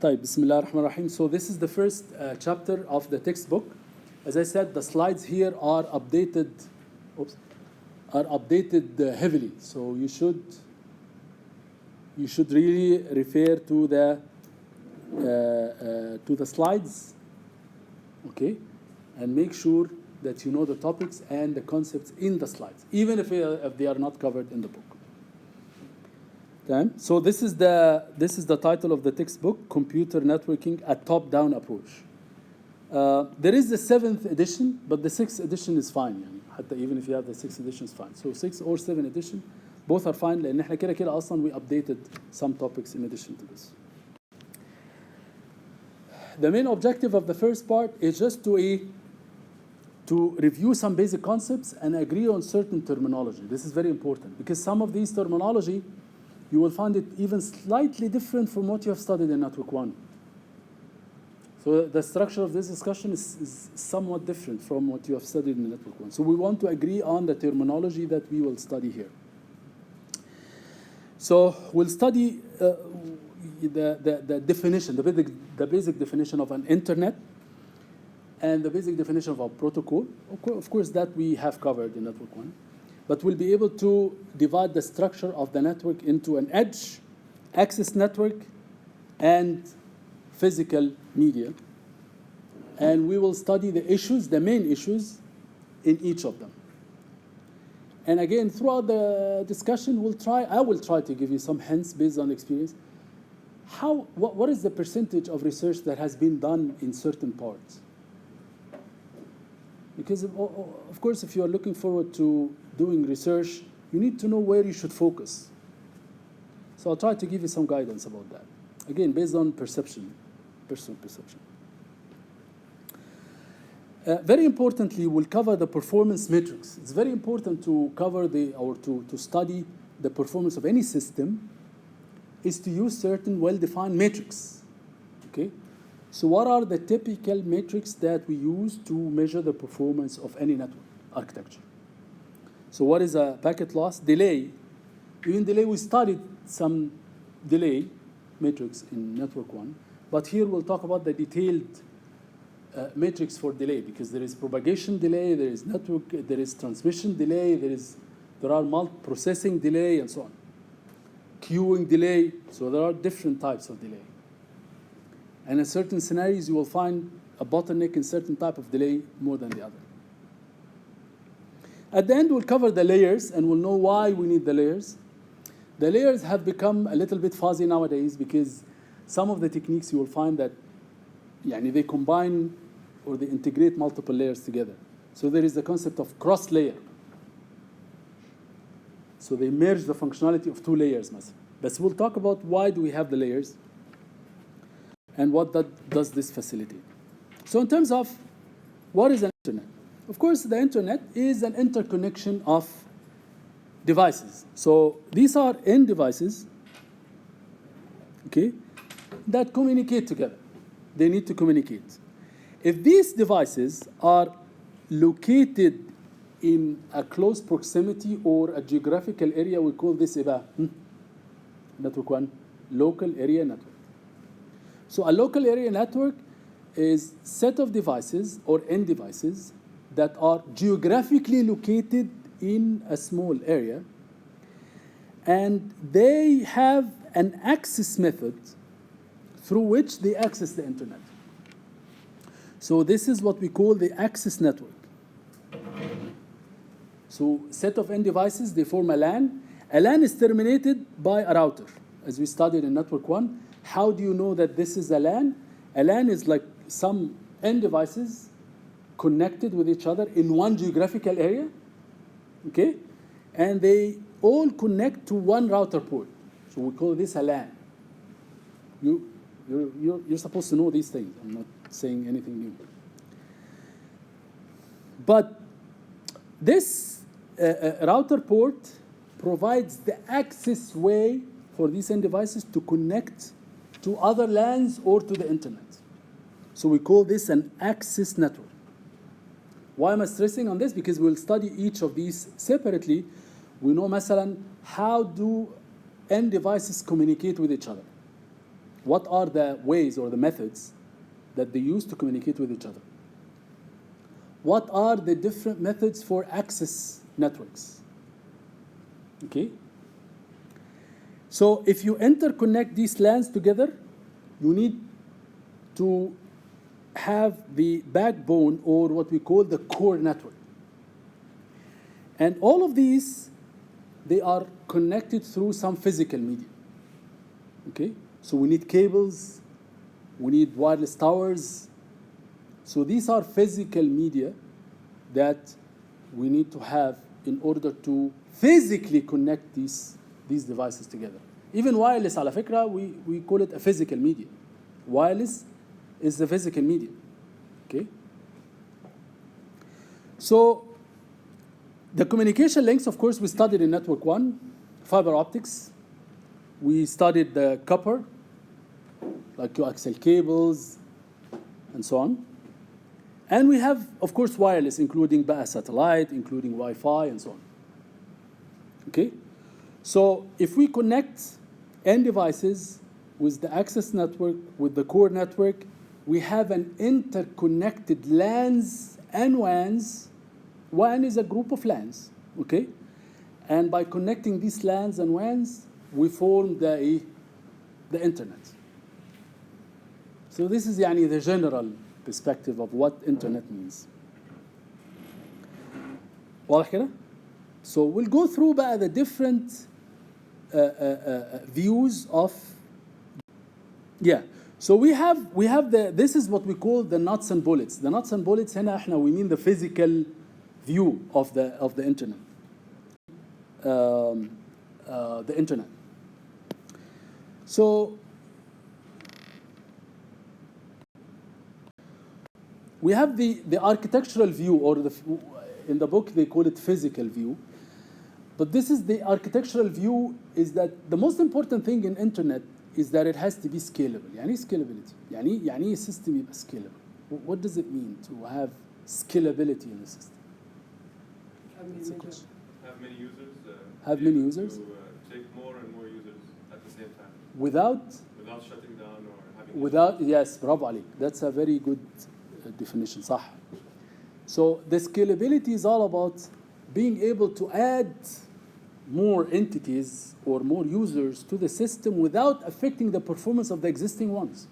طيب, Bismillah ar-Rahman ar-Rahim. So this is the first chapter of the textbook. As I said, the slides here are updated. Heavily. So you should really refer to the slides, okay, and make sure that you know the topics and the concepts in the slides, even if they are not covered in the book. Okay? So this is the title of the textbook: Computer Networking: A Top-Down Approach. There is the 7th edition, but the 6th edition is fine. Even if you have the 6th edition, is fine. So 6 or 7 edition, both are fine. لأن إحنا كده كده أصلاً we updated some topics in addition to this. The main objective of the first part is just to review some basic concepts and agree on certain terminology. This is very important because some of these terminology, you will find it even slightly different from what you have studied in Network 1. So the structure of this discussion is somewhat different from what you have studied in Network 1. So we want to agree on the terminology that we will study here. So we'll study the definition, the basic definition of an internet, and the basic definition of a protocol. Of course, that we have covered in Network 1. But we'll be able to divide the structure of the network into an edge, access network, and physical media. And we will study the main issues in each of them. And again, throughout the discussion, I will try to give you some hints based on experience. What is the percentage of research that has been done in certain parts? Because, of course, if you are looking forward to doing research, you need to know where you should focus. So I'll try to give you some guidance about that. Again, based on personal perception. Very importantly, we'll cover the performance metrics. It's very important to cover to study the performance of any system is to use certain well-defined metrics. Okay? So what are the typical metrics that we use to measure the performance of any network architecture? So what is a packet loss? Delay. Even delay, we studied some delay metrics in Network 1, but here we'll talk about the detailed metrics for delay, because there is propagation delay, there is transmission delay, there are multi-processing delay, and so on. Queuing delay, so there are different types of delay. And in certain scenarios, you will find a bottleneck in certain type of delay more than the other. At the end, we'll cover the layers, and we'll know why we need the layers. The layers have become a little bit fuzzy nowadays because some of the techniques you will find that they combine or they integrate multiple layers together. So there is the concept of cross-layer. So they merge the functionality of 2 layers. But we'll talk about why do we have the layers and what does this facilitate. So in terms of what is an internet? Of course, the internet is an interconnection of devices. So these are end devices, okay, that communicate together. They need to communicate. If these devices are located in a close proximity or a geographical area, we call this Network 1, local area network. So a local area network is a set of devices or end devices that are geographically located in a small area, and they have an access method through which they access the internet. So this is what we call the access network. So set of end devices, they form a LAN. A LAN is terminated by a router. As we studied in Network 1, how do you know that this is a LAN? A LAN is like some end devices connected with each other in one geographical area, okay? And they all connect to one router port. So we call this a LAN. You're supposed to know these things. I'm not saying anything new. But this router port provides the access way for these end devices to connect to other LANs or to the internet. So we call this an access network. Why am I stressing on this? Because we'll study each of these separately. We know, مثلا, how do end devices communicate with each other. What are the ways or the methods that they use to communicate with each other? What are the different methods for access networks? Okay? So if you interconnect these LANs together, you need to have the backbone, or what we call the core network. And all of these, they are connected through some physical media. Okay? So we need cables, we need wireless towers. So these are physical media that we need to have in order to physically connect these devices together. Even wireless, على فكرة, we call it a physical media. Wireless is the physical media. Okay? So the communication links, of course, we studied in Network 1, fiber optics. We studied the copper, like coaxial cables, and so on. And we have, of course, wireless, including satellite, including Wi-Fi, and so on. Okay? So if we connect end devices with the access network, with the core network, we have an interconnected LANs and WANs. WAN is a group of LANs, okay? And by connecting these LANs and WANs, we form the internet. So this is the general perspective of what internet means. واضح كده؟ So we'll go through the different views of. Yeah. So we have this is what we call the nuts and bullets. The nuts and bullets هنا احنا we mean the physical view of the internet. The internet. So we have the architectural view, or in the book they call it physical view. But this is the architectural view, is that the most important thing in internet is that it has to be scalable. يعني scalability. يعني system يبقى scalable. What does it mean to have scalability in the system? Have many users. Have many users. To take more and more users at the same time. Without shutting down or having. Without, yes, bravo عليك. That's a very good definition. صح. So the scalability is all about being able to add more entities or more users to the system without affecting the performance of the existing ones.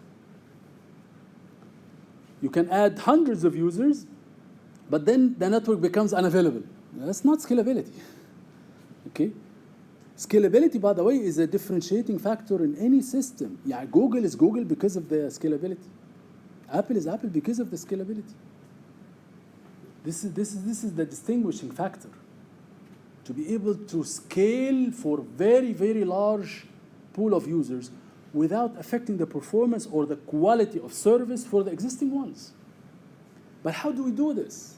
You can add hundreds of users, but then the network becomes unavailable. That's not scalability. Okay? Scalability, by the way, is a differentiating factor in any system. Yeah, Google is Google because of the scalability. Apple is Apple because of the scalability. This is the distinguishing factor. To be able to scale for very, very large pool of users without affecting the performance or the quality of service for the existing ones. But how do we do this?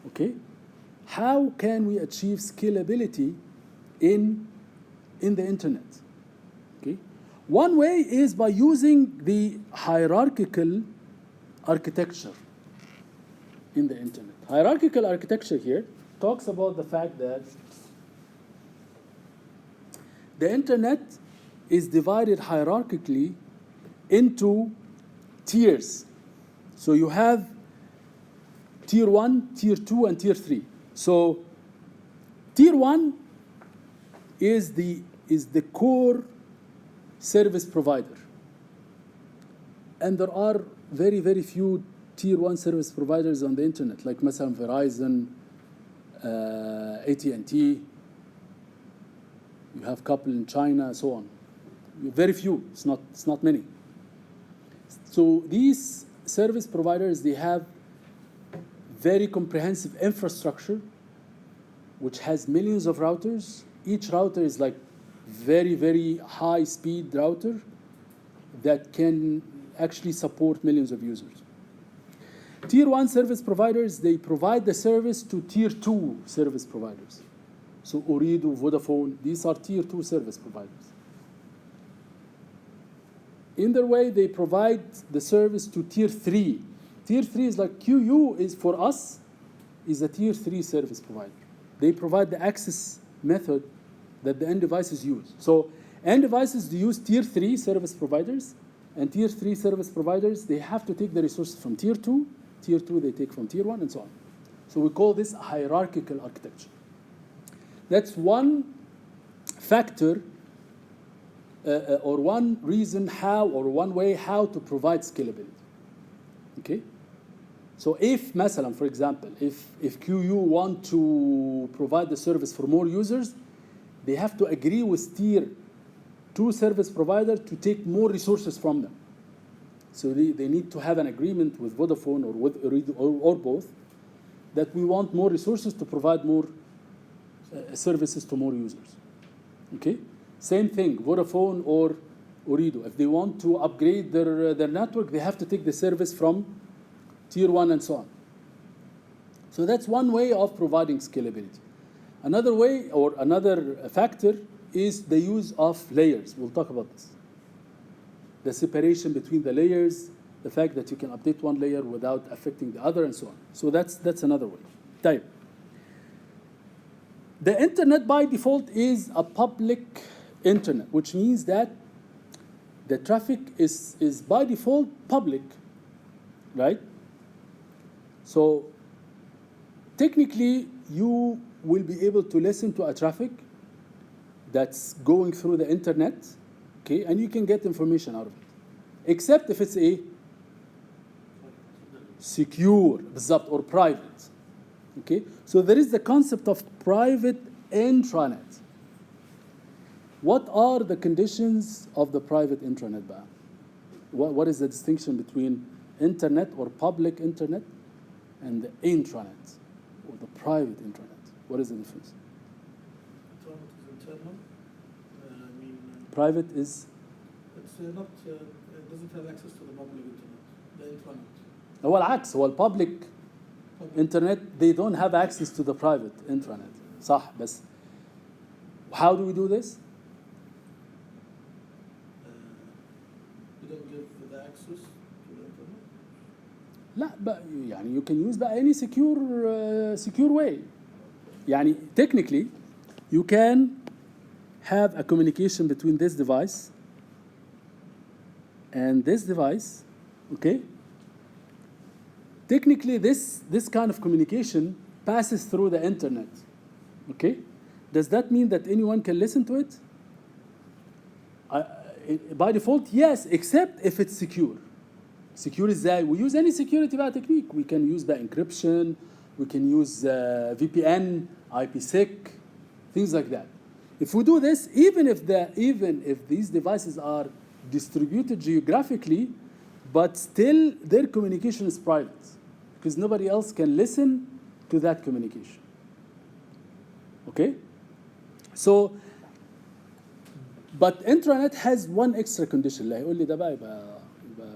Okay? How can we achieve scalability in the internet? Okay? One way is by using the hierarchical architecture in the internet. Hierarchical architecture here talks about the fact that the internet is divided hierarchically into tiers. So you have tier 1, tier 2, and tier 3. So tier 1 is the core service provider. And there are very, very few tier 1 service providers on the internet, like مثلا Verizon, AT&T, you have a couple in China, so on. Very few, it's not many. So these service providers, they have very comprehensive infrastructure, which has millions of routers. Each router is like very, very high speed router that can actually support millions of users. Tier 1 service providers, they provide the service to tier 2 service providers. So Ooredoo, Vodafone, these are tier 2 service providers. In their way, they provide the service to tier 3. Tier 3 is like QU is for us, is a tier 3 service provider. They provide the access method that the end devices use. So End devices, they use tier 3 service providers. And tier 3 service providers, they have to take the resources from tier 2. Tier 2, they take from tier 1, and so on. So we call this a hierarchical architecture. That's one factor or one reason how, or one way how to provide scalability. Okay? So if, مثلا, for example, if QU want to provide the service for more users, they have to agree with tier 2 service provider to take more resources from them. So they need to have an agreement with Vodafone or with Ooredoo or both that we want more resources to provide more services to more users. Okay? Same thing, Vodafone or Ooredoo. If they want to upgrade their network, they have to take the service from tier 1 and so on. So that's one way of providing scalability. Another way or another factor is the use of layers. We'll talk about this. The separation between the layers, the fact that you can update one layer without affecting the other, and so on. So that's another way. Type. The internet by default is a public internet, which means that the traffic is by default public, right? So technically, you will be able to listen to a traffic that's going through the internet, okay, and you can get information out of it, except if it's a secure, بالضبط, or private, okay? So there is the concept of private intranet. What are the conditions of the private intranet, بقى? What is the distinction between internet or public internet and the intranet or the private intranet? What is the difference? Intranet is internal. Private is? It's not, it doesn't have access to the public internet, the intranet. هو العكس, هو public internet, they don't have access to the private intranet. صح, بس how do we do this? You don't give the access to the internet? لا بقى, يعني you can use بقى any secure way. يعني technically you can have a communication between this device and this device, okay? Technically, this kind of communication passes through the internet, okay? Does that mean that anyone can listen to it? By default, yes, except if it's secure. Secure is that we use any security technique. We can use the encryption, we can use VPN, IPsec, things like that. If we do this, even if these devices are distributed geographically, but still their communication is private, because nobody else can listen to that communication. Okay? So, but intranet has one extra condition. اللي هيقول لي ده بقى يبقى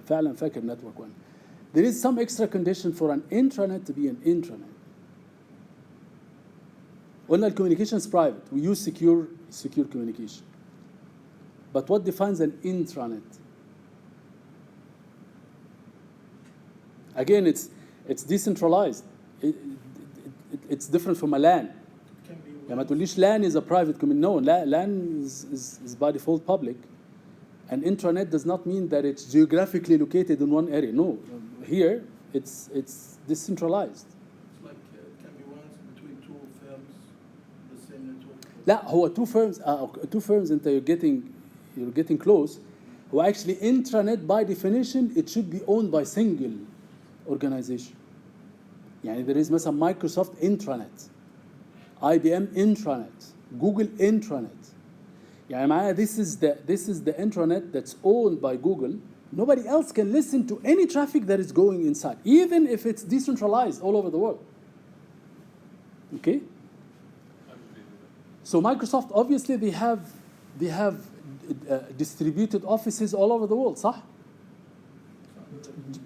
فعلا فاكر network one. There is some extra condition for an intranet to be an intranet. قلنا communication is private. We use secure communication. But what defines an intranet? Again, it's decentralized. It's different from a LAN. يعني ما تقوليش LAN is a private community. No, LAN is by default public. And intranet does not mean that it's geographically located in one area. No, here it's decentralized. It's like it can be ones between two firms, the same network. لا, هو two firms انت you're getting close. هو actually intranet by definition it should be owned by single organization. يعني there is مثلا Microsoft intranet, IBM intranet, Google intranet. يعني معايا this is the intranet that's owned by Google. Nobody else can listen to any traffic that is going inside, even if it's decentralized all over the world. Okay? So Microsoft, obviously, they have distributed offices all over the world, صح?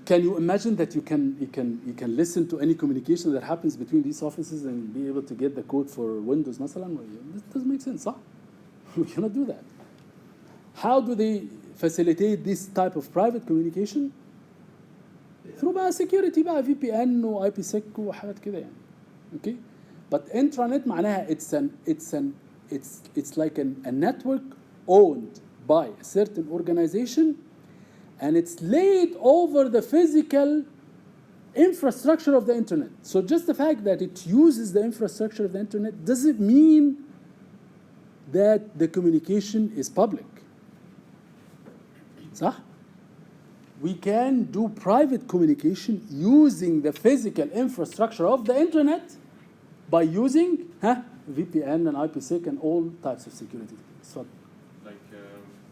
Can you imagine that you can listen to any communication that happens between these offices and be able to get the code for Windows مثلا? This doesn't make sense, صح? We cannot do that. How do they facilitate this type of private communication? Through بقى security بقى VPN و IPsec وحاجات كده يعني. Okay? But intranet معناها it's like a network owned by a certain organization, and it's laid over the physical infrastructure of the internet. So just the fact that it uses the infrastructure of the internet doesn't mean that the communication is public. صح? We can do private communication using the physical infrastructure of the internet by using VPN and IPsec and all types of security. So, Like,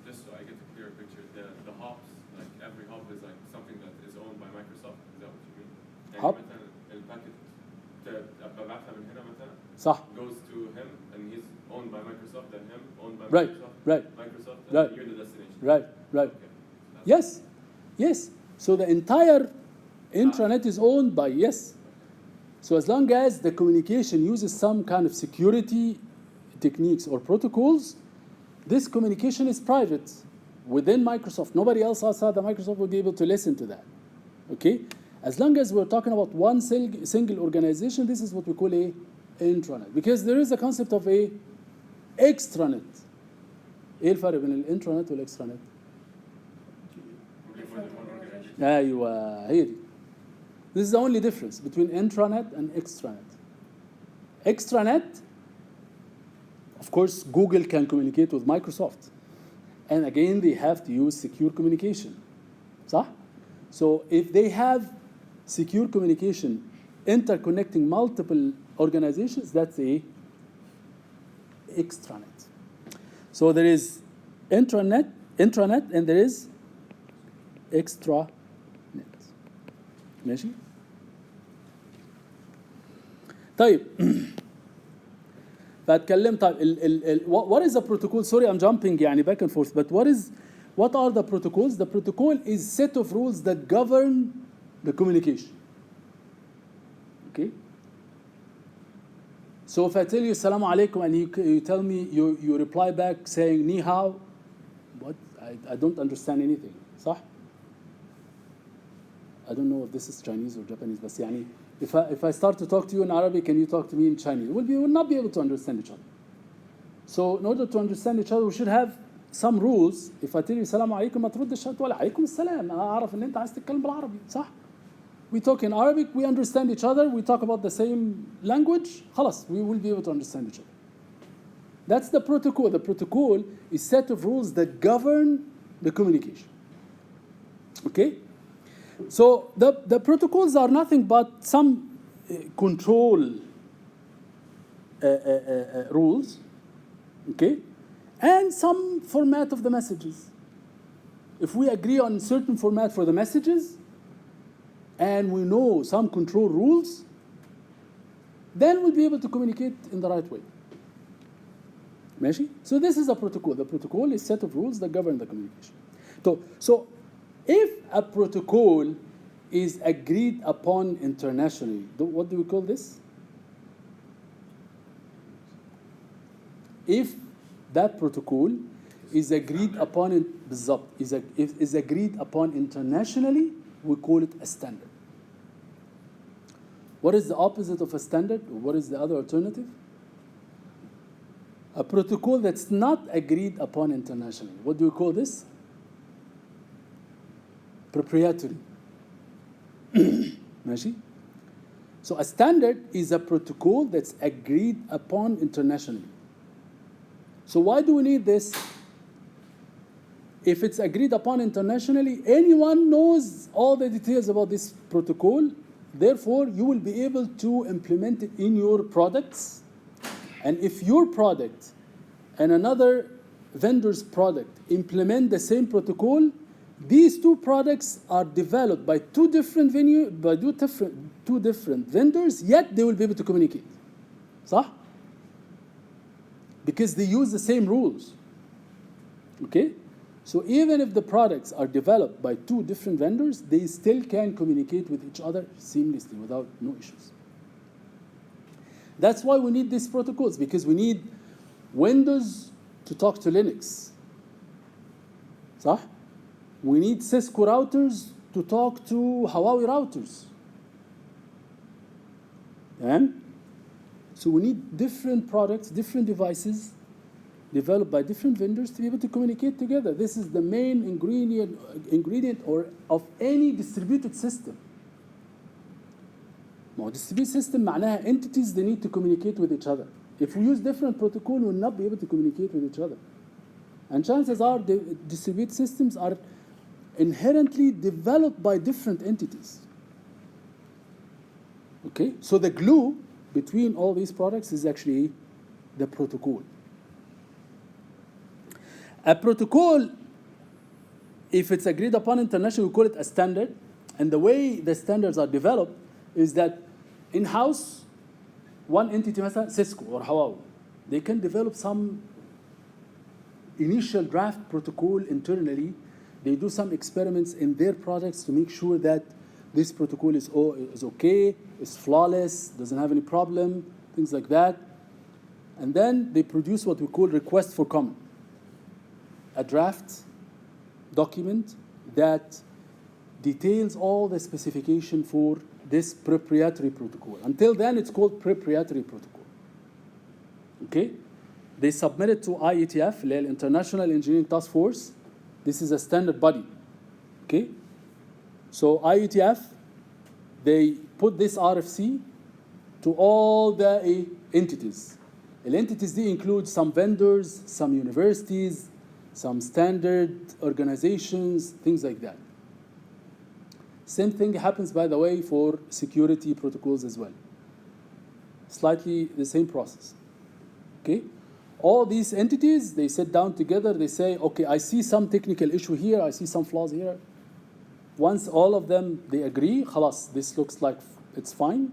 just so I get a clear picture, the hubs, like every hub is like something that is owned by Microsoft. Is that what you mean? يعني Hub? مثلا الباكت ببعتها من هنا مثلا صح. goes to him and he's owned by Microsoft, then him owned by Right, Microsoft, right. Microsoft, and Right. you're the destination. Right, right. Okay. Yes, yes. So the entire intranet is owned by, yes. So as long as the communication uses some kind of security techniques or protocols, this communication is private within Microsoft. Nobody else outside the Microsoft will be able to listen to that. Okay? As long as we're talking about one single organization, this is what we call a intranet. Because there is a concept of a extranet. ايه الفرق بين الانترانت والاكسترانت؟ ايوه هي دي. This is the only difference between intranet and extranet. Extranet, of course, Google can communicate with Microsoft. And again, they have to use secure communication. صح? So if they have secure communication interconnecting multiple organizations, that's a extranet. So there is intranet, and there is extranet. ماشي؟ طيب فاتكلم طيب what is the protocol? Sorry, I'm jumping يعني back and forth, but what are the protocols? The protocol is set of rules that govern the communication. Okay? So if I tell you Assalamu alaikum and you tell me, you reply back saying Ni hao, what? I don't understand anything. صح? I don't know if this is Chinese or Japanese, but يعني, if I start to talk to you in Arabic and you talk to me in Chinese, we will not be able to understand each other. So in order to understand each other, we should have some rules. If I tell you Assalamu alaikum, ما تردش تقول عليكم السلام. أنا أعرف إن أنت عايز تتكلم بالعربي، صح? We talk in Arabic, we understand each other, we talk about the same language, خلاص, we will be able to understand each other. That's the protocol. The protocol is a set of rules that govern the communication. Okay? So the protocols are nothing but some control rules, okay? And some format of the messages. If we agree on certain format for the messages, and we know some control rules, then we'll be able to communicate in the right way. ماشي? So this is a protocol. The protocol is a set of rules that govern the communication. So if a protocol is agreed upon internationally, what do we call this? If that protocol is agreed upon بالضبط is agreed upon internationally, we call it a standard. What is the opposite of a standard? What is the other alternative? A protocol that's not agreed upon internationally. What do we call this? Proprietary. ماشي? So a standard is a protocol that's agreed upon internationally. So why do we need this? If it's agreed upon internationally, anyone knows all the details about this protocol. Therefore, you will be able to implement it in your products. And if your product and another vendor's product implement the same protocol, these two products are developed by two different vendors, yet they will be able to communicate. صح? Because they use the same rules. Okay? So even if the products are developed by two different vendors, they still can communicate with each other seamlessly without no issues. That's why we need these protocols, because we need Windows to talk to Linux. صح? We need Cisco routers to talk to Huawei routers. And so we need different products, different devices developed by different vendors to be able to communicate together. This is the main ingredient of any distributed system. ما هو distributed system معناها entities they need to communicate with each other. If we use different protocol, we will not be able to communicate with each other. And chances are the distributed systems are inherently developed by different entities. Okay, so the glue between all these products is actually the protocol. A protocol, if it's agreed upon internationally, we call it a standard. And the way the standards are developed is that in-house, one entity, مثلا Cisco or Huawei, they can develop some initial draft protocol internally. They do some experiments in their products to make sure that this protocol is okay, is flawless, doesn't have any problem, things like that. And then they produce what we call request for comment, a draft document that details all the specification for this proprietary protocol. Until then, it's called proprietary protocol. Okay? They submit it to IETF, the International Engineering Task Force. This is a standard body. Okay? So IETF, they put this RFC to all the entities. The entities, they include some vendors, some universities, some standard organizations, things like that. Same thing happens, by the way, for security protocols as well. Slightly the same process. Okay? All these entities, they sit down together, they say, okay, I see some technical issue here, I see some flaws here. Once all of them, they agree, khalas, this looks like it's fine.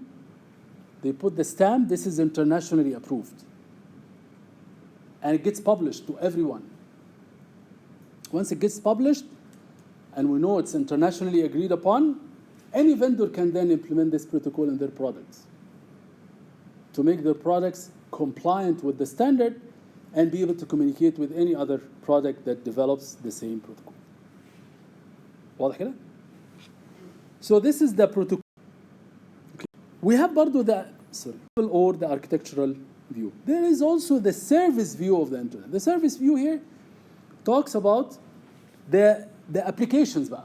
They put the stamp, this is internationally approved. And it gets published to everyone. Once it gets published, and we know it's internationally agreed upon, any vendor can then implement this protocol in their products to make their products compliant with the standard and be able to communicate with any other product that develops the same protocol. واضح كده؟ So this is the protocol. Okay. We have برضو the or the architectural view. There is also the service view of the internet. The service view here talks about the applications بقى.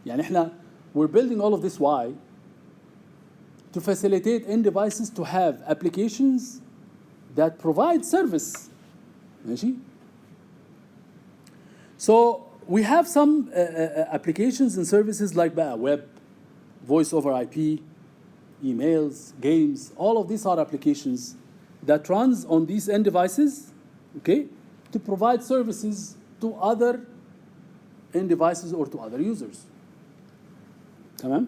يعني احنا we're building all of this why to facilitate end devices to have applications that provide service. ماشي? So we have some applications and services like web, voice over IP, emails, games. All of these are applications that runs on these end devices, okay, to provide services to other end devices or to other users. تمام؟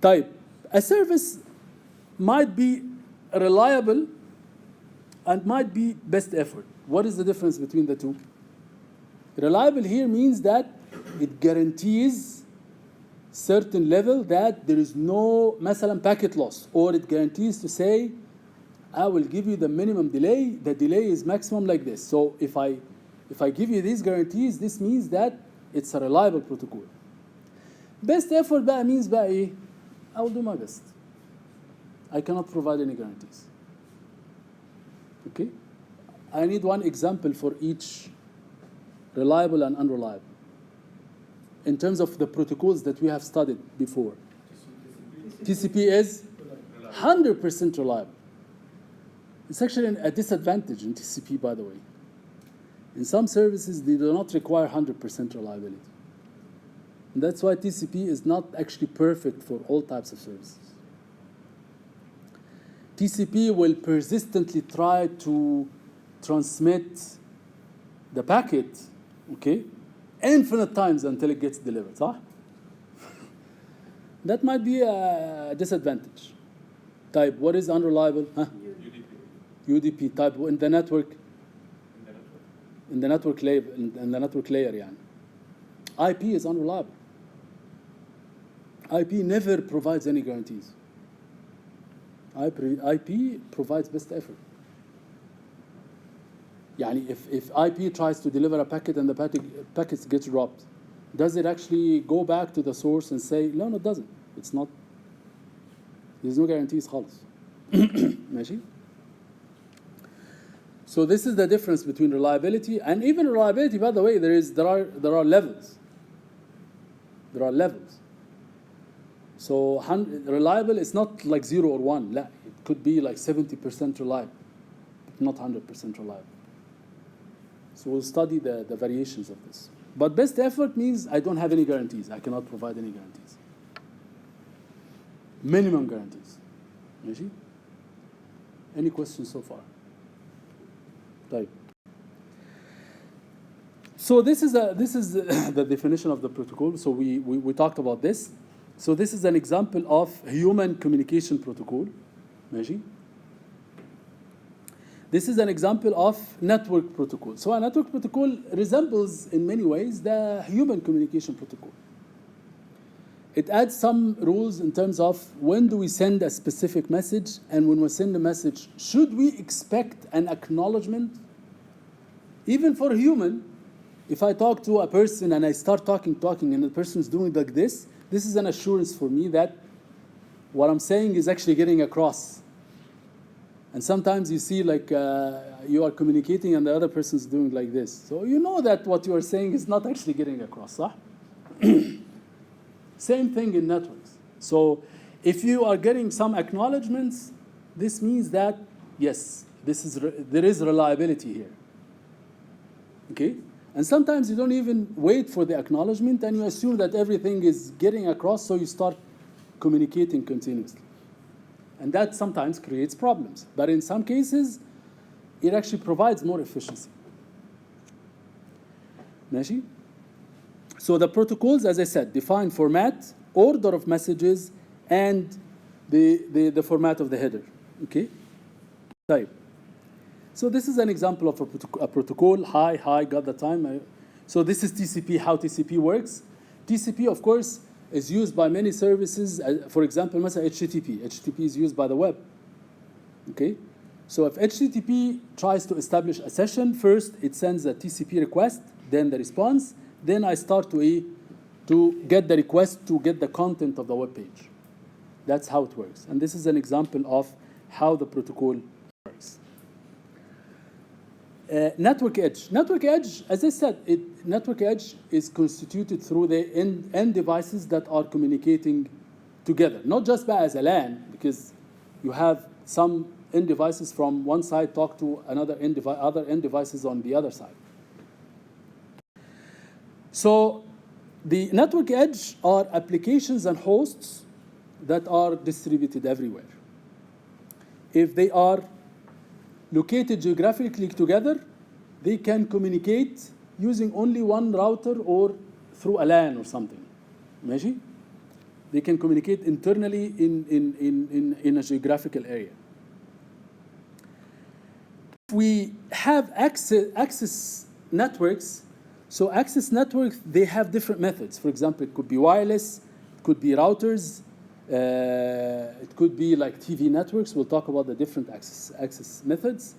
طيب, a service might be reliable and might be best effort. What is the difference between the two? Reliable here means that it guarantees certain level that there is no مثلا packet loss, or it guarantees to say I will give you the minimum delay, the delay is maximum like this. So if I give you these guarantees, this means that it's a reliable protocol. Best effort بقى means بقى ايه? I will do my best. I cannot provide any guarantees. Okay? I need one example for each reliable and unreliable in terms of the protocols that we have studied before. TCP is 100% reliable. It's actually a disadvantage in TCP, by the way. In some services, they do not require 100% reliability. And that's why TCP is not actually perfect for all types of services. TCP will persistently try to transmit the packet, okay, infinite times until it gets delivered, صح? That might be a disadvantage. Type, what is unreliable? Huh? UDP. Type in the network. In the network layer, يعني. IP is unreliable. IP never provides any guarantees. IP provides best effort. يعني if IP tries to deliver a packet and the packet gets dropped, does it actually go back to the source and say, no, it doesn't. It's not. There's no guarantees خالص. ماشي? So this is the difference between reliability and even reliability. By the way, there are levels. There are levels. So reliable is not like 0 or 1. It could be like 70% reliable, but not 100% reliable. So we'll study the variations of this. But best effort means I don't have any guarantees. I cannot provide any guarantees. Minimum guarantees. ماشي? Any questions so far? Right. So this is the definition of the protocol. So we talked about this. So this is an example of human communication protocol. ماشي? This is an example of network protocol. So a network protocol resembles in many ways the human communication protocol. It adds some rules in terms of when do we send a specific message, and when we send a message, should we expect an acknowledgement? Even for human, if I talk to a person and I start talking, and the person is doing like this is an assurance for me that what I'm saying is actually getting across. And sometimes you see like you are communicating and the other person is doing like this. So you know that what you are saying is not actually getting across. Huh? Same thing in networks. So if you are getting some acknowledgements, this means that, yes, there is reliability here. Okay? And sometimes you don't even wait for the acknowledgement and you assume that everything is getting across, so you start communicating continuously. And that sometimes creates problems. But in some cases, it actually provides more efficiency. ماشي? So the protocols, as I said, define format, order of messages, and the format of the header. Okay? Type. So this is an example of a protocol. Hi, got the time. So this is TCP, how TCP works. TCP, of course, is used by many services. For example, HTTP. HTTP is used by the web. Okay? So if HTTP tries to establish a session, first it sends a TCP request, then the response, then I start to get the request to get the content of the web page. That's how it works. And this is an example of how the protocol works. Network edge. Network edge, as I said, network edge is constituted through the end devices that are communicating together, not just by as a LAN, because you have some end devices from one side talk to other end devices on the other side. So the network edge are applications and hosts that are distributed everywhere. If they are located geographically together, they can communicate using only one router or through a LAN or something. ماشي? They can communicate internally in a geographical area. We have access networks. So access networks, they have different methods. For example, it could be wireless, it could be routers, it could be like TV networks. We'll talk about the different access methods.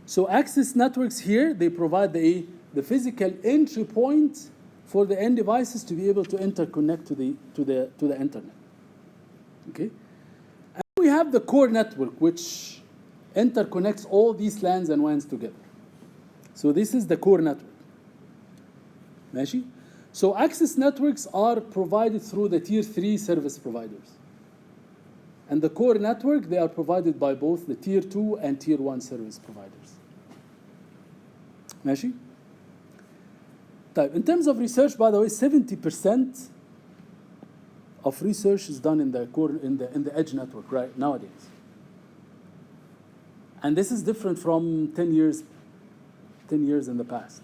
So access networks here, they provide the physical entry point for the end devices to be able to interconnect to the internet. Okay? And we have the core network, which interconnects all these LANs and WANs together. So this is the core network. ماشي? So access networks are provided through the tier 3 service providers. And the core network, they are provided by both the tier 2 and tier 1 service providers. ماشي? In terms of research, by the way, 70% of research is done in the edge network right nowadays. And this is different from 10 years in the past.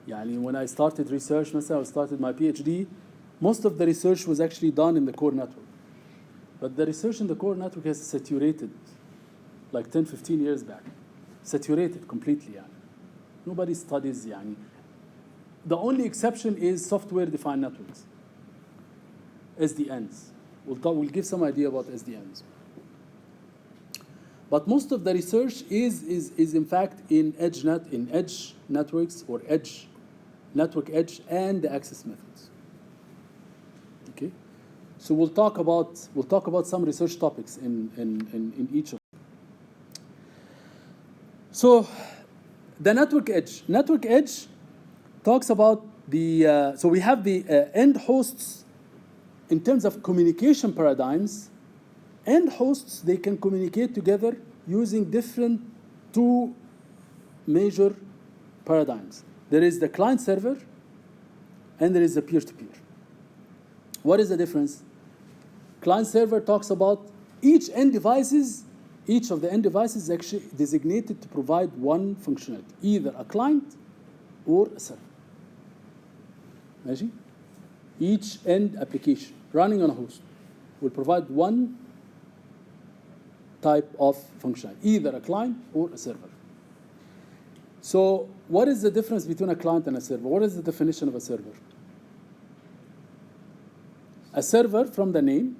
يعني when I started research, I started my PhD, most of the research was actually done in the core network. But the research in the core network has saturated like 10, 15 years back. Saturated completely. يعني. Nobody studies. يعني. The only exception is software-defined networks, SDNs. We'll give some idea about SDNs. But most of the research is in fact in edge networks or network edge and the access methods. Okay, so we'll talk about some research topics in each of them. So the network edge. Network edge talks about the, so we have the end hosts in terms of communication paradigms. End hosts, they can communicate together using different two major paradigms. There is the client server and there is the peer-to-peer. What is the difference? Client server talks about each of the end devices is actually designated to provide one functionality, either a client or a server. ماشي? Each end application running on a host will provide one type of functionality, either a client or a server. So what is the difference between a client and a server? What is the definition of a server? A server, from the name,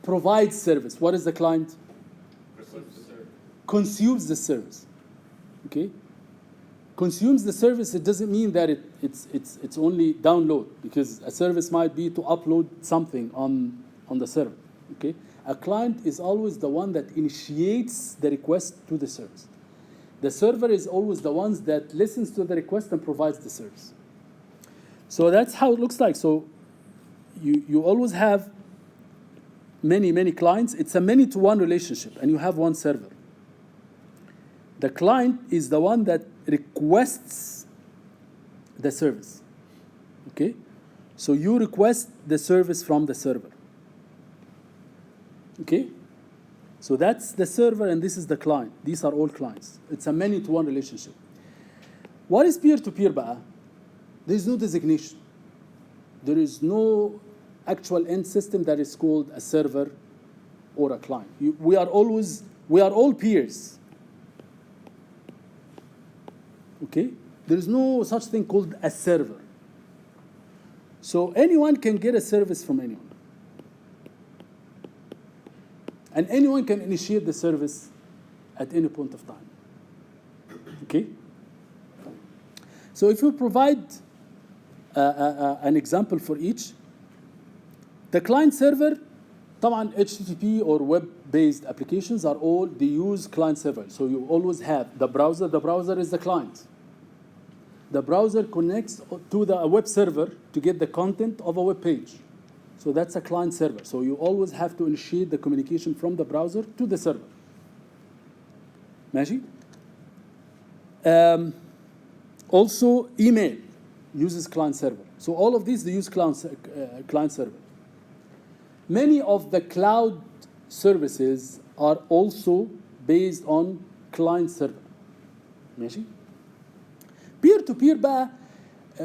provides service. What is the client? Consumes the service. Okay? Consumes the service, it doesn't mean that it's only download, because a service might be to upload something on the server. Okay? A client is always the one that initiates the request to the service. The server is always the one that listens to the request and provides the service. So that's how it looks like. So you always have many clients. It's a many-to-one relationship, and you have one server. The client is the one that requests the service. Okay? So you request the service from the server. Okay? So that's the server and this is the client. These are all clients. It's a many-to-one relationship. What is peer-to-peer بقى? There is no designation. There is no actual end system that is called a server or a client. We are all peers. Okay? There is no such thing called a server. So anyone can get a service from anyone. And anyone can initiate the service at any point of time. Okay? So if you provide an example for each, the client server, طبعا HTTP or web-based applications are all, they use client server. So you always have the browser. The browser is the client. The browser connects to the web server to get the content of a web page. So that's a client server. So you always have to initiate the communication from the browser to the server. ماشي? Also, email uses client server. So all of these, they use client server. Many of the cloud services are also based on client server. ماشي? Peer-to-peer بقى,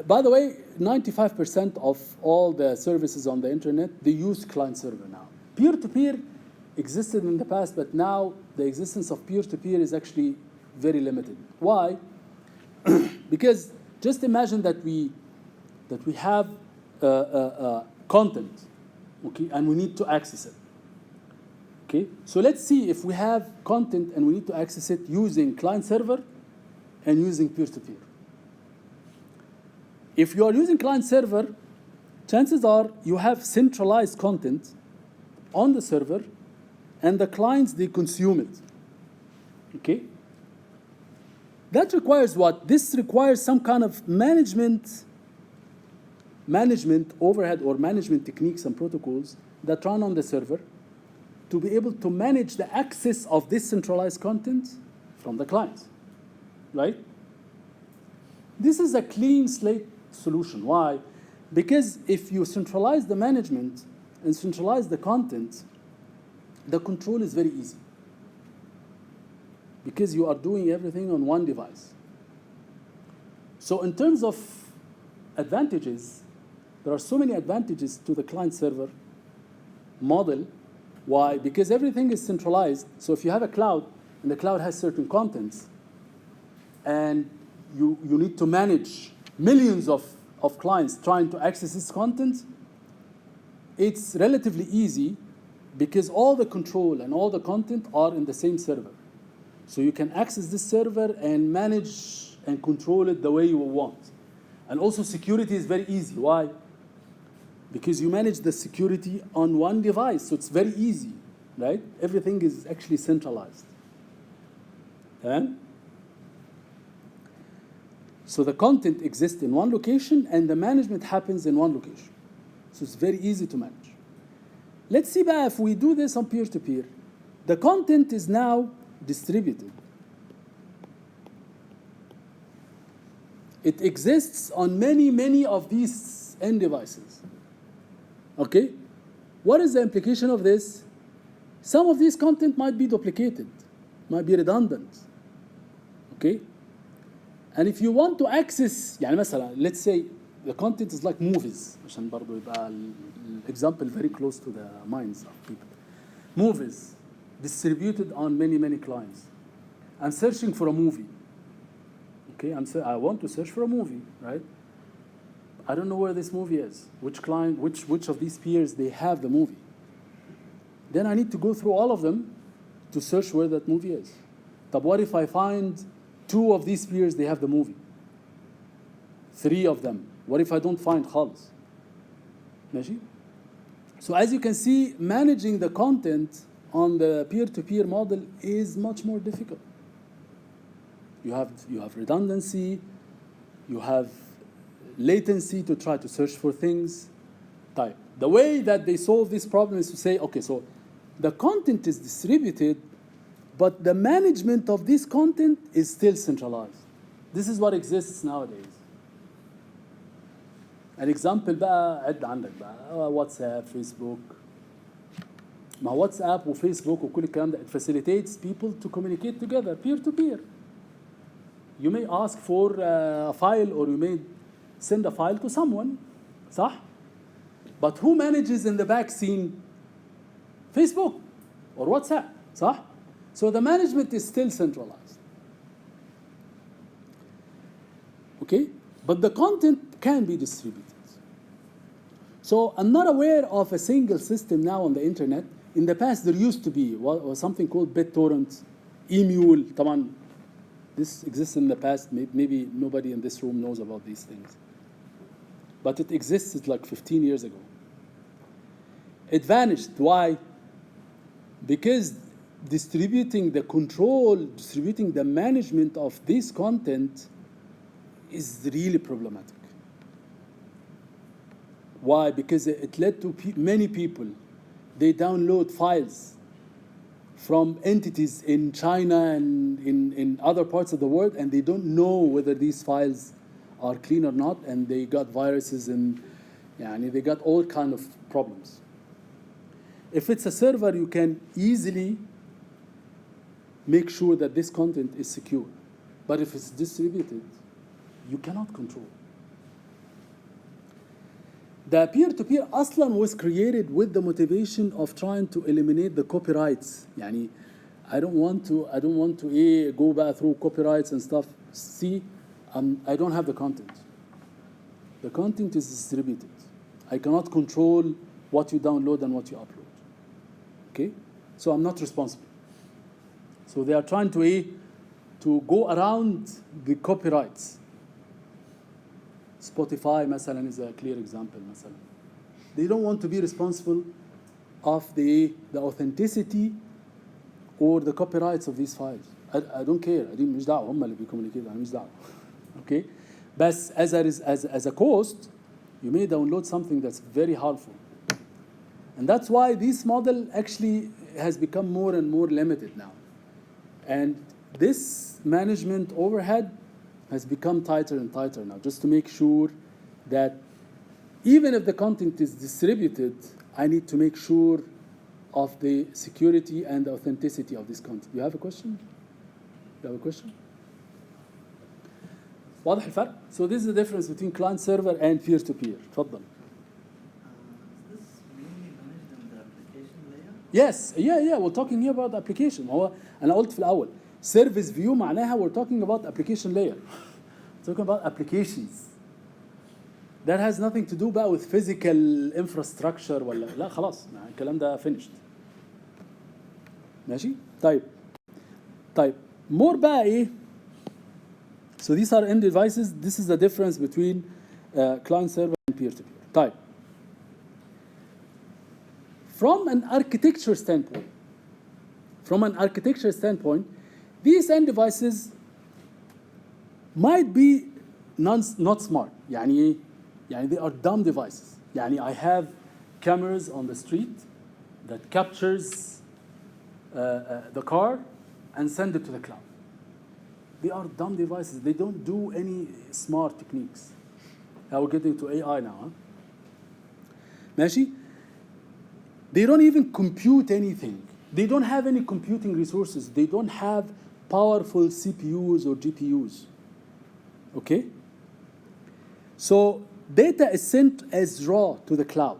by the way, 95% of all the services on the internet, they use client server now. Peer-to-peer existed in the past, but now the existence of peer-to-peer is actually very limited. Why? Because just imagine that we have content, okay, and we need to access it. Okay, so let's see if we have content and we need to access it using client server and using peer-to-peer. If you are using client server, chances are you have centralized content on the server, and the clients, they consume it. Okay? That requires what? This requires some kind of management overhead or management techniques and protocols that run on the server to be able to manage the access of this centralized content from the client, right? This is a clean slate solution. Why? Because if you centralize the management and centralize the content, the control is very easy. Because you are doing everything on one device. So in terms of advantages, there are so many advantages to the client-server model. Why? Because everything is centralized. So if you have a cloud, and the cloud has certain contents, and you need to manage millions of clients trying to access this content, it's relatively easy because all the control and all the content are in the same server. So you can access this server and manage and control it the way you want. And also security is very easy. Why? Because you manage the security on one device, so it's very easy, right? Everything is actually centralized. تمام. So the content exists in one location and the management happens in one location. So it's very easy to manage. Let's see بقى if we do this on peer-to-peer. The content is now distributed. It exists on many of these end devices. Okay? What is the implication of this? Some of this content might be duplicated, might be redundant. Okay? And if you want to access, يعني مثلا, let's say the content is like movies, عشان برضو يبقى example very close to the minds of people. Movies distributed on many clients. I'm searching for a movie. Okay, I want to search for a movie, right? I don't know where this movie is. Which client, which of these peers they have the movie. Then I need to go through all of them to search where that movie is. But what if I find 2 of these peers they have the movie? 3 of them. What if I don't find خالص? ماشي? So as you can see, managing the content on the peer-to-peer model is much more difficult. You have redundancy, you have latency to try to search for things. Type. The way that they solve this problem is to say, okay, so the content is distributed, but the management of this content is still centralized. This is what exists nowadays. An example بقى عد عندك بقى واتساب فيسبوك. ما واتساب وفيسبوك وكل الكلام ده it facilitates people to communicate together peer to peer. You may ask for a file or you may send a file to someone, صح? But who manages in the back scene? Facebook or WhatsApp, صح? So the management is still centralized. Okay? But the content can be distributed. So I'm not aware of a single system now on the internet. In the past, there used to be something called BitTorrent, eMule. طبعا, this exists in the past. Maybe nobody in this room knows about these things. But it existed like 15 years ago. It vanished. Why? Because distributing the management of this content is really problematic. Why? Because it led to many people. They download files from entities in China and in other parts of the world, and they don't know whether these files are clean or not, and they got viruses and they got all kind of problems. If it's a server, you can easily make sure that this content is secure. But if it's distributed, you cannot control. The peer-to-peer أصلاً was created with the motivation of trying to eliminate the copyrights. يعني I don't want to go back through copyrights and stuff. See, I don't have the content. The content is distributed. I cannot control what you download and what you upload. Okay? So I'm not responsible. So they are trying to go around the copyrights. Spotify مثلا is a clear example مثلا. They don't want to be responsible of the authenticity or the copyrights of these files. I don't care. مش دعوة. هم اللي بيكوميونيكيت. أنا مش دعوة. Okay? But as a cost, you may download something that's very harmful. And that's why this model actually has become more and more limited now. And this management overhead has become tighter and tighter now, just to make sure that even if the content is distributed, I need to make sure of the security and the authenticity of this content. You have a question? You have a question? واضح الفرق؟ So this is the difference between client server and peer-to-peer. تفضل. Is this mainly managed in the application layer? Yes, yeah, we're talking here about the application. هو أنا قلت في الأول service view معناها we're talking about application layer. We're talking about applications. That has nothing to do بقى with physical infrastructure ولا لا خلاص الكلام ده finished. ماشي؟ طيب more بقى إيه؟ So these are end devices. This is the difference between client server and peer-to-peer. طيب. From an architecture standpoint, These end devices might be not smart. يعني إيه؟ يعني they are dumb devices. يعني I have cameras on the street that captures the car and send it to the cloud. They are dumb devices. They don't do any smart techniques. Now we're getting to AI now. Huh? ماشي? They don't even compute anything. They don't have any computing resources. They don't have powerful CPUs or GPUs. Okay? So data is sent as raw to the cloud.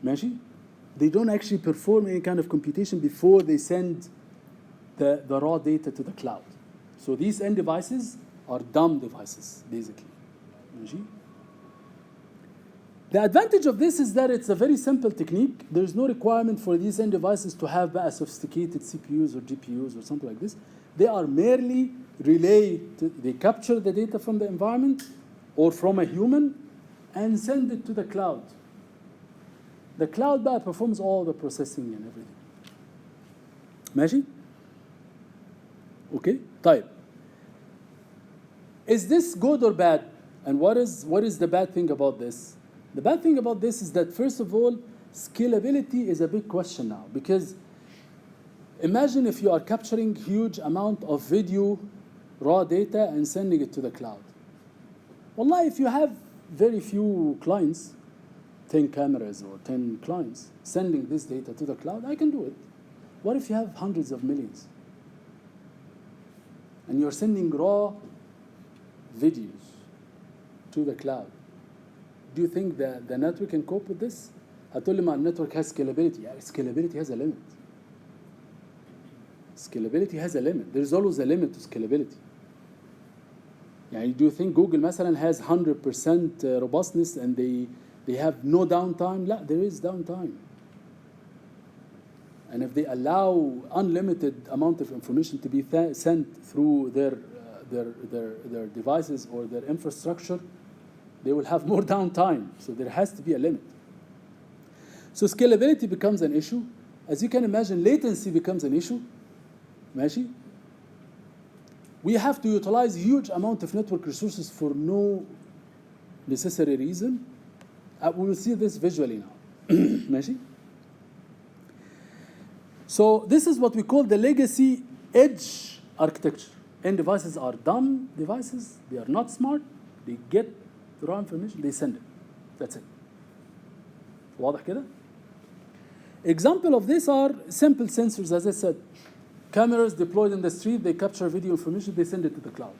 ماشي? They don't actually perform any kind of computation before they send the raw data to the cloud. So these end devices are dumb devices, basically. ماشي? The advantage of this is that it's a very simple technique. There's no requirement for these end devices to have sophisticated CPUs or GPUs or something like this. They are merely they capture the data from the environment or from a human and send it to the cloud. The cloud performs all the processing and everything. ماشي؟ Okay? طيب. Is this good or bad? And what is the bad thing about this? The bad thing about this is that, first of all, scalability is a big question now, because imagine if you are capturing huge amount of video, raw data, and sending it to the cloud. Wallah, if you have very few clients, 10 cameras or 10 clients, sending this data to the cloud, I can do it. What if you have hundreds of millions? And you're sending raw videos to the cloud. Do you think that the network can cope with this? هتقول لي ما النتورك has scalability. Yeah, scalability has a limit. Scalability has a limit. There's always a limit to scalability. يعني do you think Google مثلا has 100% robustness and they have no downtime? لا, there is downtime. And if they allow unlimited amount of information to be sent through their devices or their infrastructure, they will have more downtime. So there has to be a limit. So scalability becomes an issue. As you can imagine, latency becomes an issue. ماشي? We have to utilize huge amount of network resources for no necessary reason. We will see this visually now. ماشي? So this is what we call the legacy edge architecture. End devices are dumb devices. They are not smart. They get the raw information. They send it. That's it. واضح كده? Example of this are simple sensors, as I said. Cameras deployed in the street, they capture video information, they send it to the cloud.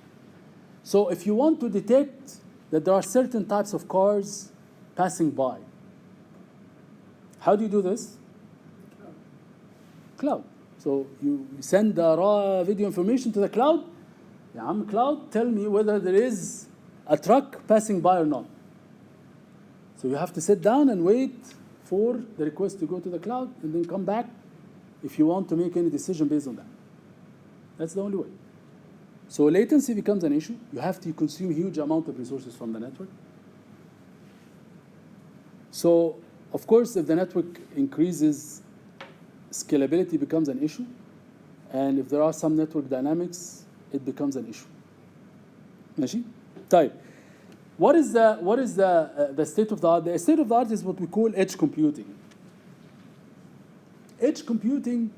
So if you want to detect that there are certain types of cars passing by, how do you do this? Cloud. So you send the raw video information to the cloud. يا عم cloud, tell me whether there is a truck passing by or not. So you have to sit down and wait for the request to go to the cloud and then come back if you want to make any decision based on that. That's the only way. So latency becomes an issue. You have to consume huge amount of resources from the network. So, of course, if the network increases, scalability becomes an issue. And if there are some network dynamics, it becomes an issue. ماشي؟ طيب. What is the state of the art? The state of the art is what we call edge computing. Edge computing,